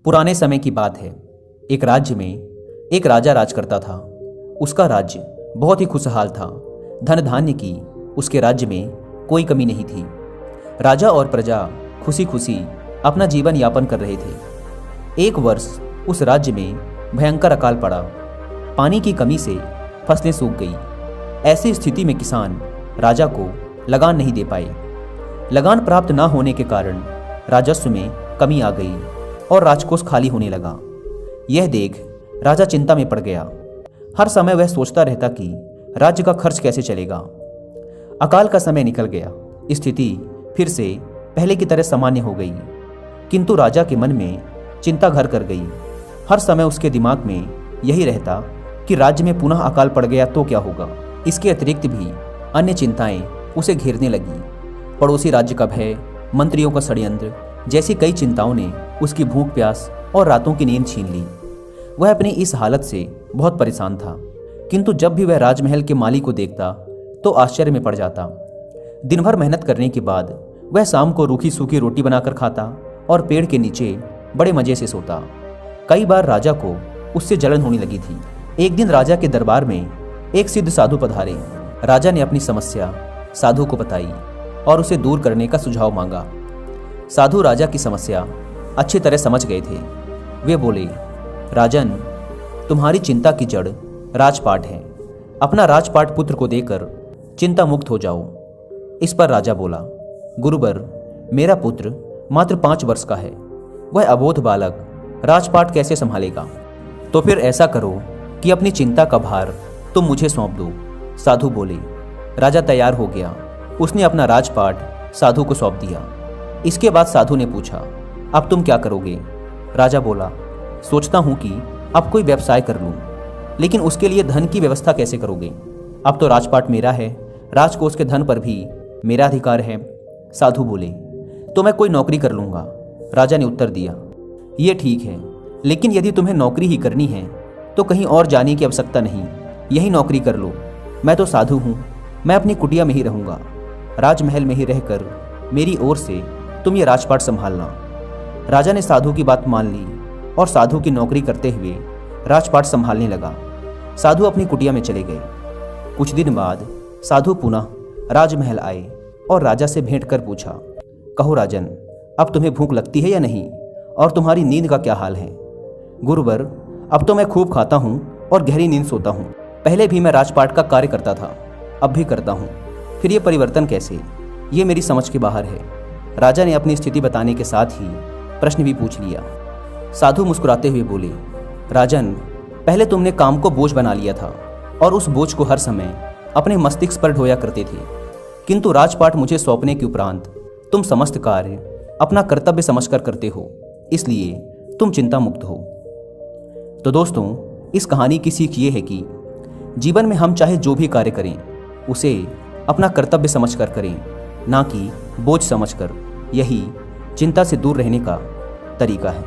पुराने समय की बात है। एक राज्य में एक राजा राज करता था। उसका राज्य बहुत ही खुशहाल था। धन धान्य की उसके राज्य में कोई कमी नहीं थी। राजा और प्रजा खुशी खुशी अपना जीवन यापन कर रहे थे। एक वर्ष उस राज्य में भयंकर अकाल पड़ा। पानी की कमी से फसलें सूख गई। ऐसी स्थिति में किसान राजा को लगान नहीं दे पाए। लगान प्राप्त न होने के कारण राजस्व में कमी आ गई और राजकोष खाली होने लगा। यह देख राजा चिंता में पड़ गया। हर समय वह सोचता रहता कि राज्य का खर्च कैसे चलेगा। अकाल का समय निकल गया। स्थिति फिर से पहले की तरह सामान्य हो गई, किंतु राजा के मन में चिंता घर कर गई। हर समय उसके दिमाग में यही रहता कि राज्य में पुनः अकाल पड़ गया तो क्या होगा। इसके अतिरिक्त भी अन्य चिंताएं उसे घेरने लगी। पड़ोसी राज्य का भय, मंत्रियों का षड्यंत्र जैसी कई चिंताओं ने उसकी भूख प्यास और रातों की नींद छीन ली। वह अपनी इस हालत से बहुत परेशान था, किंतु जब भी वह राजमहल के माली को देखता तो आश्चर्य में पड़ जाता। दिन भर मेहनत करने के बाद वह शाम को रूखी सूखी रोटी बनाकर खाता और पेड़ के नीचे बड़े मजे से सोता। कई बार राजा को उससे जलन होने लगी थी। एक दिन राजा के दरबार में एक सिद्ध साधु पधारे। राजा ने अपनी समस्या साधु को बताई और उसे दूर करने का सुझाव मांगा। साधु राजा की समस्या अच्छी तरह समझ गए थे। वे बोले, राजन, तुम्हारी चिंता की जड़ राजपाट है। अपना राजपाट पुत्र को देकर चिंता मुक्त हो जाओ। इस पर राजा बोला, गुरुवर, मेरा पुत्र मात्र 5 वर्ष का है। वह अबोध बालक राजपाट कैसे संभालेगा? तो फिर ऐसा करो कि अपनी चिंता का भार तुम मुझे सौंप दो। साधु बोले। राजा तैयार हो गया। उसने अपना राजपाट साधु को सौंप दिया। इसके बाद साधु ने पूछा, अब तुम क्या करोगे? राजा बोला, सोचता हूं कि अब कोई व्यवसाय कर लूं, लेकिन उसके लिए धन की व्यवस्था कैसे करोगे? अब तो राजपाट मेरा है, राजकोष के धन पर भी मेरा अधिकार है। साधु बोले, तो मैं कोई नौकरी कर लूंगा। राजा ने उत्तर दिया, ये ठीक है, लेकिन यदि तुम्हें नौकरी ही करनी है तो कहीं और जाने की आवश्यकता नहीं, यही नौकरी कर लो। मैं तो साधु हूं, मैं अपनी कुटिया में ही रहूंगा। राजमहल में ही रहकर मेरी ओर से तुम ये राजपाट संभालना। राजा ने साधु की बात मान ली और साधु की नौकरी करते हुए राजपाट संभालने लगा। साधु अपनी कुटिया में चले गए। कुछ दिन बाद साधु पुनः राजमहल आए और राजा से भेंट कर पूछा, कहो राजन, अब तुम्हें भूख लगती है या नहीं, और तुम्हारी नींद का क्या हाल है? गुरुवर, अब तो मैं खूब खाता हूँ और गहरी नींद सोता हूँ। पहले भी मैं राजपाट का कार्य करता था, अब भी करता हूँ, फिर ये परिवर्तन कैसे? ये मेरी समझ के बाहर है। राजा ने अपनी स्थिति बताने के साथ ही प्रश्न भी पूछ लिया। साधु मुस्कुराते हुए बोले, राजन, पहले तुमने काम को बोझ बना लिया था और उस बोझ को हर समय अपने मस्तिष्क पर ढोया करते थे, किंतु राजपाट मुझे सौंपने के उपरांत तुम समस्त कार्य अपना कर्तव्य समझकर करते हो, इसलिए तुम चिंता मुक्त हो। तो दोस्तों, इस कहानी की सीख ये है कि जीवन में हम चाहे जो भी कार्य करें उसे अपना कर्तव्य समझकर करें, ना कि बोझ समझकर। यही चिंता से दूर रहने का तरीका है।